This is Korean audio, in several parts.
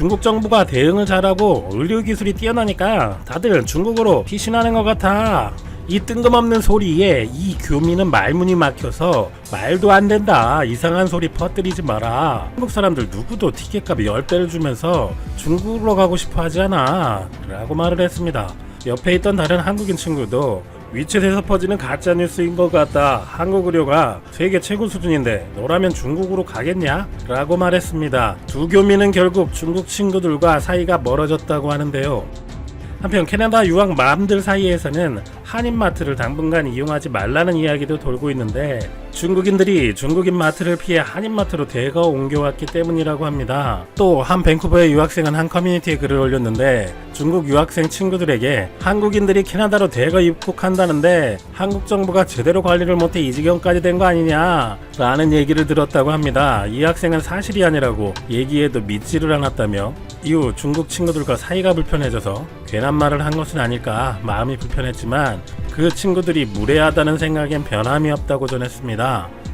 중국 정부가 대응을 잘하고 의료기술이 뛰어나니까 다들 중국으로 피신하는 것 같아. 이 뜬금없는 소리에 이 교민은 말문이 막혀서 말도 안 된다. 이상한 소리 퍼뜨리지 마라. 한국 사람들 누구도 티켓값 10배를 주면서 중국으로 가고 싶어 하지 않아. 라고 말을 했습니다. 옆에 있던 다른 한국인 친구도 위챗에서 퍼지는 가짜뉴스인 것 같다. 한국 의료가 세계 최고 수준인데 너라면 중국으로 가겠냐? 라고 말했습니다. 두 교민은 결국 중국 친구들과 사이가 멀어졌다고 하는데요. 한편 캐나다 유학맘들 사이에서는 한인마트를 당분간 이용하지 말라는 이야기도 돌고 있는데 중국인들이 중국인 마트를 피해 한인마트로 대거 옮겨왔기 때문이라고 합니다. 또 한 밴쿠버의 유학생은 한 커뮤니티에 글을 올렸는데 중국 유학생 친구들에게 한국인들이 캐나다로 대거 입국한다는데 한국 정부가 제대로 관리를 못해 이 지경까지 된 거 아니냐 라는 얘기를 들었다고 합니다. 이 학생은 사실이 아니라고 얘기해도 믿지를 않았다며 이후 중국 친구들과 사이가 불편해져서 괜한 말을 한 것은 아닐까 마음이 불편했지만 그 친구들이 무례하다는 생각엔 변함이 없다고 전했습니다.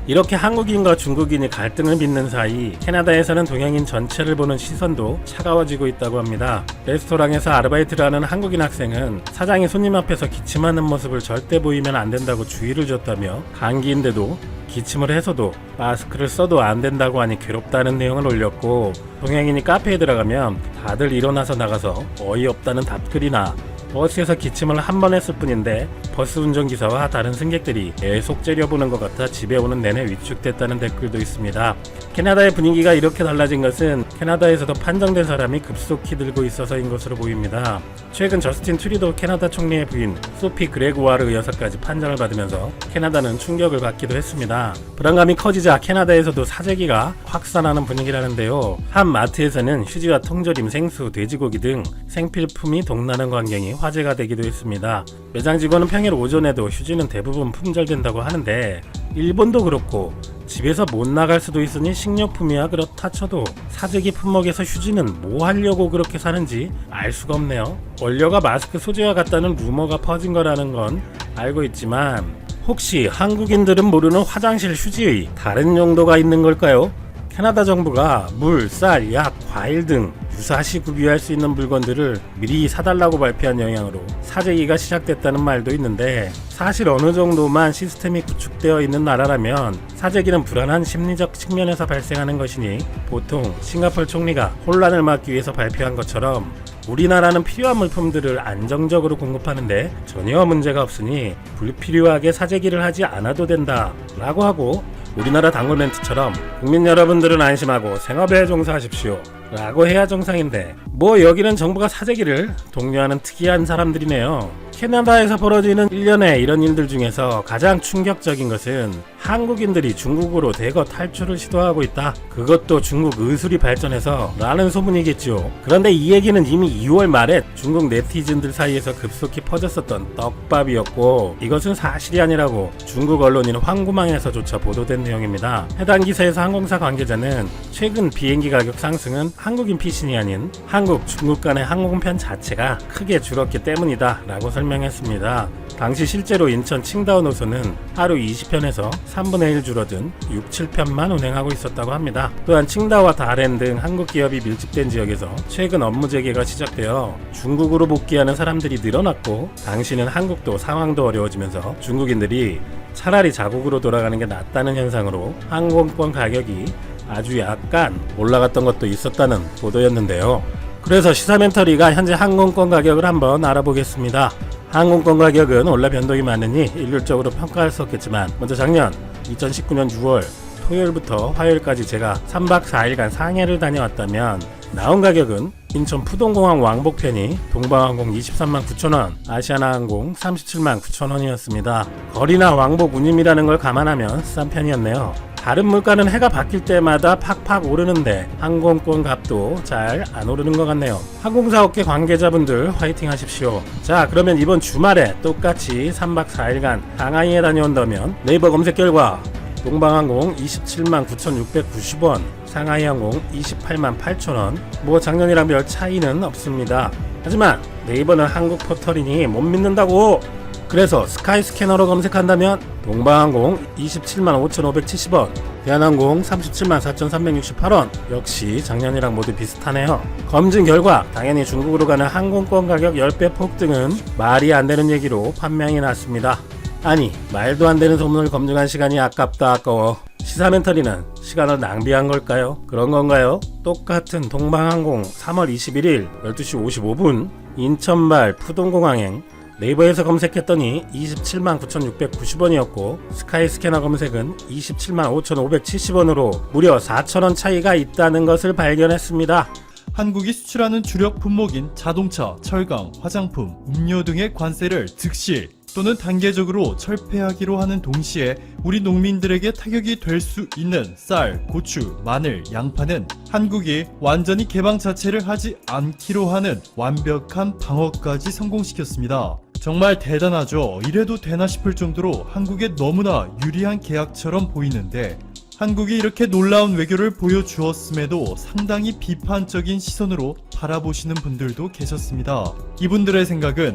이렇게 한국인과 중국인이 갈등을 빚는 사이 캐나다에서는 동양인 전체를 보는 시선도 차가워지고 있다고 합니다. 레스토랑에서 아르바이트를 하는 한국인 학생은 사장이 손님 앞에서 기침하는 모습을 절대 보이면 안 된다고 주의를 줬다며 감기인데도 기침을 해서도 마스크를 써도 안 된다고 하니 괴롭다는 내용을 올렸고 동양인이 카페에 들어가면 다들 일어나서 나가서 어이없다는 답글이나 버스에서 기침을 한 번 했을 뿐인데 버스 운전기사와 다른 승객들이 계속 째려보는 것 같아 집에 오는 내내 위축됐다는 댓글도 있습니다. 캐나다의 분위기가 이렇게 달라진 것은 캐나다에서도 판정된 사람이 급속히 늘고 있어서인 것으로 보입니다. 최근 저스틴 트루도 캐나다 총리의 부인 소피 그레고와르 여사까지 판정을 받으면서 캐나다는 충격을 받기도 했습니다. 불안감이 커지자 캐나다에서도 사재기가 확산하는 분위기라는데요. 한 마트에서는 휴지와 통조림, 생수, 돼지고기 등 생필품이 동나는 광경이 화제가 되기도 했습니다. 매장 직원은 평일 오전에도 휴지는 대부분 품절된다고 하는데 일본도 그렇고 집에서 못 나갈 수도 있으니 식료품이야 그렇다 쳐도 사재기 품목에서 휴지는 뭐 하려고 그렇게 사는지 알 수가 없네요. 원료가 마스크 소재와 같다는 루머가 퍼진 거라는 건 알고 있지만 혹시 한국인들은 모르는 화장실 휴지의 다른 용도가 있는 걸까요? 캐나다 정부가 물, 쌀, 약, 과일 등 유사시 구비할 수 있는 물건들을 미리 사달라고 발표한 영향으로 사재기가 시작됐다는 말도 있는데 사실 어느 정도만 시스템이 구축되어 있는 나라라면 사재기는 불안한 심리적 측면에서 발생하는 것이니 보통 싱가포르 총리가 혼란을 막기 위해서 발표한 것처럼 우리나라는 필요한 물품들을 안정적으로 공급하는데 전혀 문제가 없으니 불필요하게 사재기를 하지 않아도 된다 라고 하고 우리나라 단골 멘트처럼 국민 여러분들은 안심하고 생업에 종사하십시오 라고 해야 정상인데 뭐 여기는 정부가 사재기를 독려하는 특이한 사람들이네요. 캐나다에서 벌어지는 일련의 이런 일들 중에서 가장 충격적인 것은 한국인들이 중국으로 대거 탈출을 시도하고 있다. 그것도 중국 의술이 발전해서 라는 소문이겠죠. 그런데 이 얘기는 이미 2월 말에 중국 네티즌들 사이에서 급속히 퍼졌었던 떡밥이었고 이것은 사실이 아니라고 중국 언론인 황구망에서조차 보도된 내용입니다. 해당 기사에서 항공사 관계자는 최근 비행기 가격 상승은 한국인 피신이 아닌 한국, 중국 간의 항공편 자체가 크게 줄었기 때문이다 라고 설명했습니다. 당시 실제로 인천 칭다오 노선은 하루 20편에서 3분의 1 줄어든 6, 7편만 운행하고 있었다고 합니다. 또한 칭다오와 다롄 등 한국 기업이 밀집된 지역에서 최근 업무 재개가 시작되어 중국으로 복귀하는 사람들이 늘어났고 당시는 한국도 상황도 어려워지면서 중국인들이 차라리 자국으로 돌아가는 게 낫다는 현상으로 항공권 가격이 아주 약간 올라갔던 것도 있었다는 보도였는데요. 그래서 시사멘터리가 현재 항공권 가격을 한번 알아보겠습니다. 항공권 가격은 올라 변동이 많으니 일률적으로 평가할 수 없겠지만 먼저 작년 2019년 6월 토요일부터 화요일까지 제가 3박 4일간 상해를 다녀왔다면 나온 가격은 인천 푸동공항 왕복편이 동방항공 23만 9천원, 아시아나항공 37만 9천원이었습니다. 거리나 왕복 운임이라는 걸 감안하면 싼 편이었네요. 다른 물가는 해가 바뀔 때마다 팍팍 오르는데 항공권 값도 잘 안 오르는 것 같네요. 항공사 업계 관계자분들 화이팅 하십시오. 자, 그러면 이번 주말에 똑같이 3박 4일간 상하이에 다녀온다면 네이버 검색 결과 동방항공 27만 9,690원, 상하이항공 28만 8천원, 뭐 작년이랑 별 차이는 없습니다. 하지만 네이버는 한국 포털이니 못 믿는다고. 그래서 스카이스캐너로 검색한다면 동방항공 27만 5,570원, 대한항공 37만 4,368원. 역시 작년이랑 모두 비슷하네요. 검증 결과 당연히 중국으로 가는 항공권 가격 10배 폭등은 말이 안 되는 얘기로 판명이 났습니다. 아니, 말도 안 되는 소문을 검증한 시간이 아깝다 아까워. 시사멘터리는 시간을 낭비한 걸까요? 그런 건가요? 똑같은 동방항공 3월 21일 12시 55분 인천발 푸동공항행 네이버에서 검색했더니 27만 9,690원이었고 스카이스캐너 검색은 27만 5,570원으로 무려 4,000원 차이가 있다는 것을 발견했습니다. 한국이 수출하는 주력 품목인 자동차, 철강, 화장품, 음료 등의 관세를 즉시 또는 단계적으로 철폐하기로 하는 동시에 우리 농민들에게 타격이 될 수 있는 쌀, 고추, 마늘, 양파는 한국이 완전히 개방 자체를 하지 않기로 하는 완벽한 방어까지 성공시켰습니다. 정말 대단하죠. 이래도 되나 싶을 정도로 한국에 너무나 유리한 계약처럼 보이는데 한국이 이렇게 놀라운 외교를 보여주었음에도 상당히 비판적인 시선으로 바라보시는 분들도 계셨습니다. 이분들의 생각은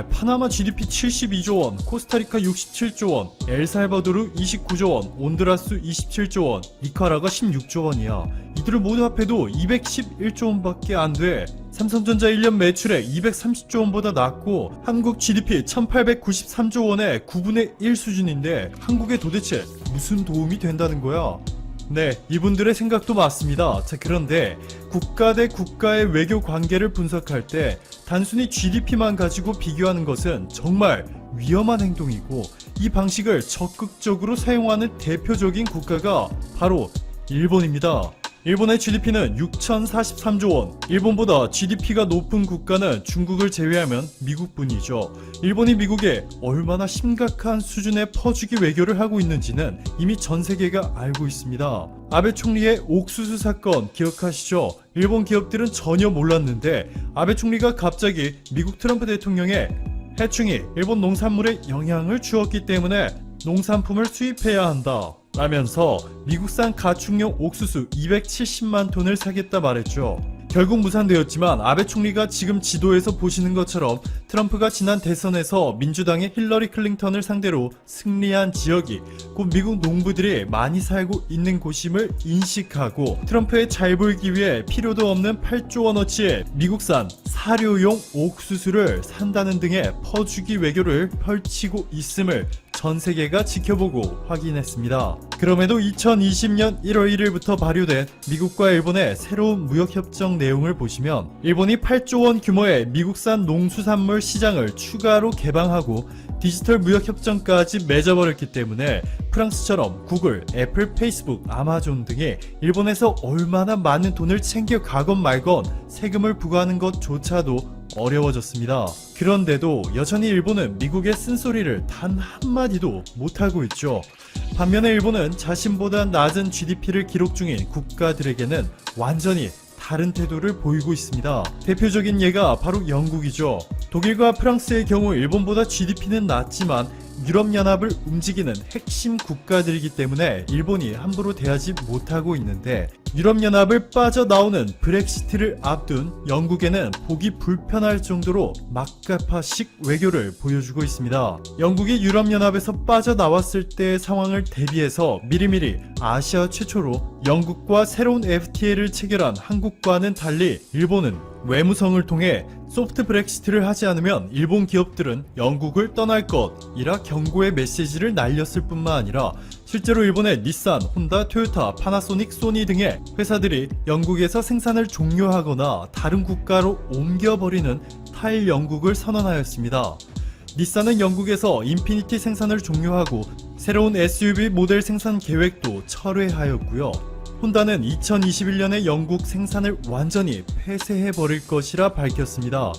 파나마 GDP 72조 원, 코스타리카 67조 원, 엘살바도르 29조 원, 온두라스 27조 원, 니카라가 16조 원이야. 이들을 모두 합해도 211조 원밖에 안 돼. 삼성전자 1년 매출액 230조 원보다 낮고 한국 GDP 1893조 원의 9분의 1 수준인데 한국에 도대체 무슨 도움이 된다는 거야? 네, 이분들의 생각도 맞습니다. 자, 그런데 국가 대 국가의 외교 관계를 분석할 때 단순히 GDP만 가지고 비교하는 것은 정말 위험한 행동이고 이 방식을 적극적으로 사용하는 대표적인 국가가 바로 일본입니다. 일본의 GDP는 6,043조 원. 일본보다 GDP가 높은 국가는 중국을 제외하면 미국뿐이죠. 일본이 미국에 얼마나 심각한 수준의 퍼주기 외교를 하고 있는지는 이미 전 세계가 알고 있습니다. 아베 총리의 옥수수 사건 기억하시죠? 일본 기업들은 전혀 몰랐는데 아베 총리가 갑자기 미국 트럼프 대통령의 해충이 일본 농산물에 영향을 주었기 때문에 농산품을 수입해야 한다 라면서 미국산 가축용 옥수수 270만 톤을 사겠다 말했죠. 결국 무산되었지만 아베 총리가 지금 지도에서 보시는 것처럼 트럼프가 지난 대선에서 민주당의 힐러리 클린턴을 상대로 승리한 지역이 곧 미국 농부들이 많이 살고 있는 곳임을 인식하고 트럼프의 잘 보이기 위해 필요도 없는 8조 원어치의 미국산 사료용 옥수수를 산다는 등의 퍼주기 외교를 펼치고 있음을 전 세계가 지켜보고 확인했습니다. 그럼에도 2020년 1월 1일부터 발효된 미국과 일본의 새로운 무역협정 내용을 보시면 일본이 8조 원 규모의 미국산 농수산물 시장을 추가로 개방하고 디지털 무역협정까지 맺어버렸기 때문에 프랑스처럼 구글, 애플, 페이스북, 아마존 등이 일본에서 얼마나 많은 돈을 챙겨 가건 말건 세금을 부과하는 것조차도 어려워졌습니다. 그런데도 여전히 일본은 미국의 쓴소리를 단 한마디도 못하고 있죠. 반면에 일본은 자신보다 낮은 GDP를 기록 중인 국가들에게는 완전히 다른 태도를 보이고 있습니다. 대표적인 예가 바로 영국이죠. 독일과 프랑스의 경우 일본보다 GDP는 낮지만 유럽연합을 움직이는 핵심 국가들이기 때문에 일본이 함부로 대하지 못하고 있는데 유럽연합을 빠져나오는 브렉시트를 앞둔 영국에는 보기 불편할 정도로 막가파식 외교를 보여주고 있습니다. 영국이 유럽연합에서 빠져나왔을 때의 상황을 대비해서 미리미리 아시아 최초로 영국과 새로운 FTA를 체결한 한국과는 달리 일본은 외무성을 통해 소프트 브렉시트를 하지 않으면 일본 기업들은 영국을 떠날 것이라 경고의 메시지를 날렸을 뿐만 아니라 실제로 일본의 닛산, 혼다, 토요타, 파나소닉, 소니 등의 회사들이 영국에서 생산을 종료하거나 다른 국가로 옮겨버리는 타일 영국을 선언하였습니다. 닛산은 영국에서 인피니티 생산을 종료하고 새로운 SUV 모델 생산 계획도 철회하였고요. 혼다는 2021년에 영국 생산을 완전히 폐쇄해버릴 것이라 밝혔습니다.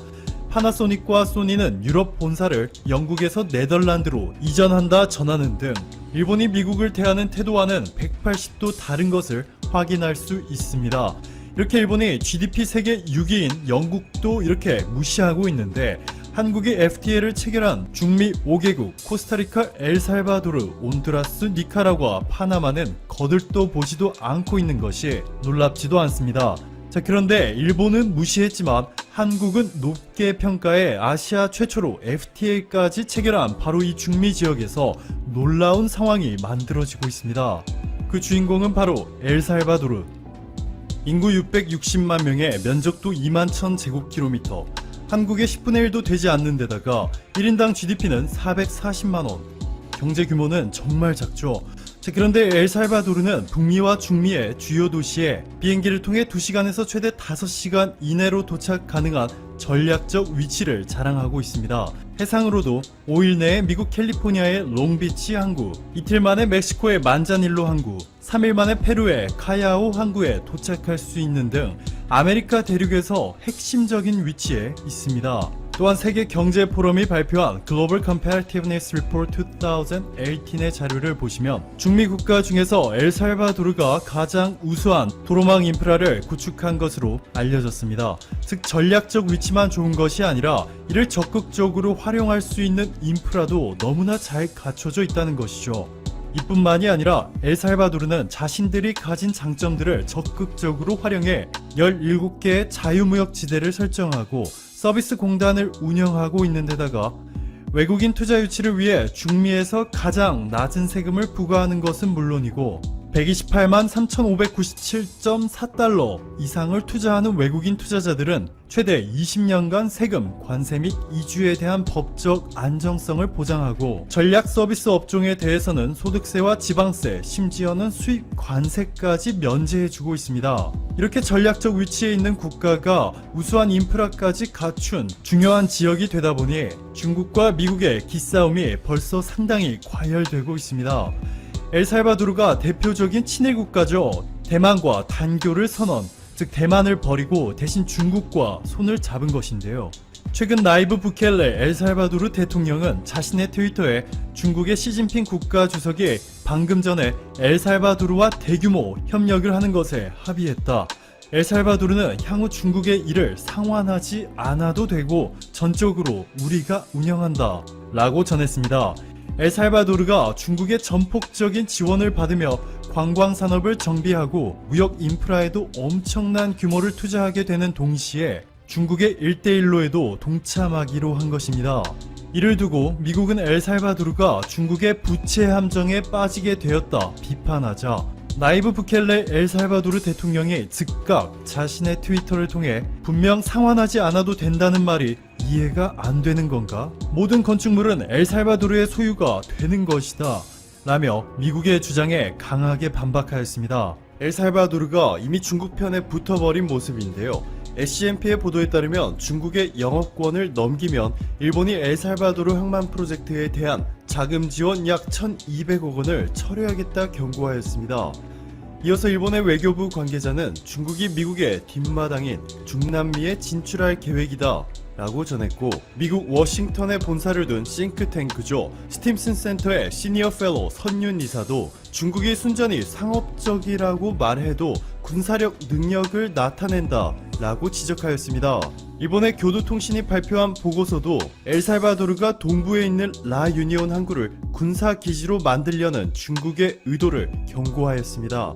파나소닉과 소니는 유럽 본사를 영국에서 네덜란드로 이전한다 전하는 등 일본이 미국을 대하는 태도와는 180도 다른 것을 확인할 수 있습니다. 이렇게 일본이 GDP 세계 6위인 영국도 이렇게 무시하고 있는데 한국이 FTA를 체결한 중미 5개국 코스타리카, 엘살바도르, 온두라스, 니카라과, 파나마는 거들떠 보지도 않고 있는 것이 놀랍지도 않습니다. 자, 그런데 일본은 무시했지만 한국은 높게 평가해 아시아 최초로 FTA까지 체결한 바로 이 중미 지역에서 놀라운 상황이 만들어지고 있습니다. 그 주인공은 바로 엘살바도르. 인구 660만 명에 면적도 2만 1000제곱킬로미터, 한국의 10분의 1도 되지 않는 데다가 1인당 GDP는 440만원. 경제 규모는 정말 작죠. 자, 그런데 엘살바도르는 북미와 중미의 주요 도시에 비행기를 통해 2시간에서 최대 5시간 이내로 도착 가능한 전략적 위치를 자랑하고 있습니다. 해상으로도 5일 내에 미국 캘리포니아의 롱비치 항구, 이틀 만에 멕시코의 만자닐로 항구, 3일 만에 페루의 카야오 항구에 도착할 수 있는 등 아메리카 대륙에서 핵심적인 위치에 있습니다. 또한 세계 경제 포럼이 발표한 Global Competitiveness Report 2018의 자료를 보시면 중미 국가 중에서 엘살바도르가 가장 우수한 도로망 인프라를 구축한 것으로 알려졌습니다. 즉 전략적 위치만 좋은 것이 아니라 이를 적극적으로 활용할 수 있는 인프라도 너무나 잘 갖춰져 있다는 것이죠. 이뿐만이 아니라 엘살바도르는 자신들이 가진 장점들을 적극적으로 활용해 17개의 자유무역지대를 설정하고 서비스 공단을 운영하고 있는 데다가 외국인 투자 유치를 위해 중미에서 가장 낮은 세금을 부과하는 것은 물론이고 128만 3,597.4달러 이상을 투자하는 외국인 투자자들은 최대 20년간 세금, 관세 및 이주에 대한 법적 안정성을 보장하고 전략 서비스 업종에 대해서는 소득세와 지방세, 심지어는 수입 관세까지 면제해주고 있습니다. 이렇게 전략적 위치에 있는 국가가 우수한 인프라까지 갖춘 중요한 지역이 되다 보니 중국과 미국의 기싸움이 벌써 상당히 과열되고 있습니다. 엘살바도르가 대표적인 친일 국가죠. 대만과 단교를 선언, 즉 대만을 버리고 대신 중국과 손을 잡은 것인데요. 최근 나이브 부켈레 엘살바도르 대통령은 자신의 트위터에 중국의 시진핑 국가주석이 방금 전에 엘살바도르와 대규모 협력을 하는 것에 합의했다. 엘살바도르는 향후 중국의 일을 상환하지 않아도 되고 전적으로 우리가 운영한다 라고 전했습니다. 엘살바도르가 중국의 전폭적인 지원을 받으며 관광산업을 정비하고 무역 인프라에도 엄청난 규모를 투자하게 되는 동시에 중국의 1대1로에도 동참하기로 한 것입니다. 이를 두고 미국은 엘살바도르가 중국의 부채 함정에 빠지게 되었다 비판하자 나이브 부켈레 엘살바도르 대통령이 즉각 자신의 트위터를 통해 분명 상환하지 않아도 된다는 말이 이해가 안 되는 건가? 모든 건축물은 엘살바도르의 소유가 되는 것이다 라며 미국의 주장에 강하게 반박하였습니다. 엘살바도르가 이미 중국 편에 붙어버린 모습인데요. SCMP의 보도에 따르면 중국의 영업권을 넘기면 일본이 엘살바도르 항만 프로젝트에 대한 자금 지원 약 1200억 원을 철회하겠다 경고하였습니다. 이어서 일본의 외교부 관계자는 중국이 미국의 뒷마당인 중남미에 진출할 계획이다 라고 전했고 미국 워싱턴에 본사를 둔 싱크탱크죠. 스팀슨 센터의 시니어 펠로우 선윤 이사도 중국이 순전히 상업적이라고 말해도 군사력 능력을 나타낸다 라고 지적하였습니다. 일본의 교도통신이 발표한 보고서도 엘살바도르가 동부에 있는 라 유니온 항구를 군사기지로 만들려는 중국의 의도를 경고하였습니다.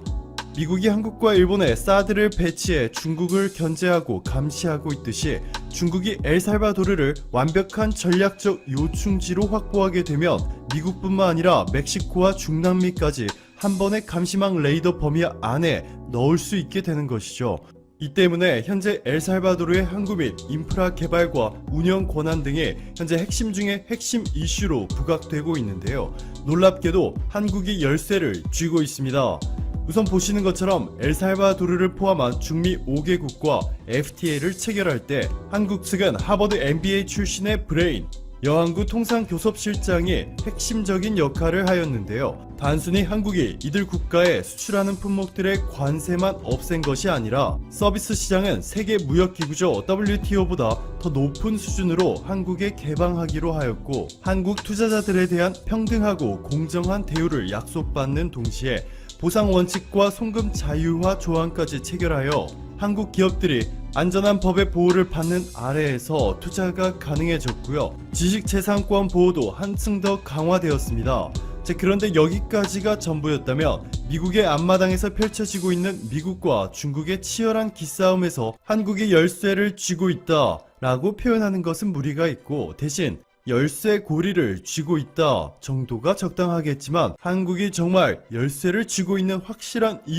미국이 한국과 일본에 사드를 배치해 중국을 견제하고 감시하고 있듯이 중국이 엘살바도르를 완벽한 전략적 요충지로 확보하게 되면 미국뿐만 아니라 멕시코와 중남미까지 한 번의 감시망 레이더 범위 안에 넣을 수 있게 되는 것이죠. 이 때문에 현재 엘살바도르의 항구 및 인프라 개발과 운영 권한 등이 현재 핵심 중의 핵심 이슈로 부각되고 있는데요. 놀랍게도 한국이 열쇠를 쥐고 있습니다. 우선 보시는 것처럼 엘살바도르를 포함한 중미 5개국과 FTA를 체결할 때 한국 측은 하버드 MBA 출신의 브레인, 여항구 통상교섭실장이 핵심적인 역할을 하였는데요. 단순히 한국이 이들 국가에 수출하는 품목들의 관세만 없앤 것이 아니라 서비스 시장은 세계 무역기구죠 WTO보다 더 높은 수준으로 한국에 개방하기로 하였고 한국 투자자들에 대한 평등하고 공정한 대우를 약속받는 동시에 보상 원칙과 송금 자유화 조항까지 체결하여 한국 기업들이 안전한 법의 보호를 받는 아래에서 투자가 가능해졌고요. 지식재산권 보호도 한층 더 강화되었습니다. 자, 그런데 여기까지가 전부였다면 미국의 앞마당에서 펼쳐지고 있는 미국과 중국의 치열한 기싸움에서 한국이 열쇠를 쥐고 있다 라고 표현하는 것은 무리가 있고, 대신 열쇠 고리를 쥐고 있다 정도가 적당하겠지만, 한국이 정말 열쇠를 쥐고 있는 확실한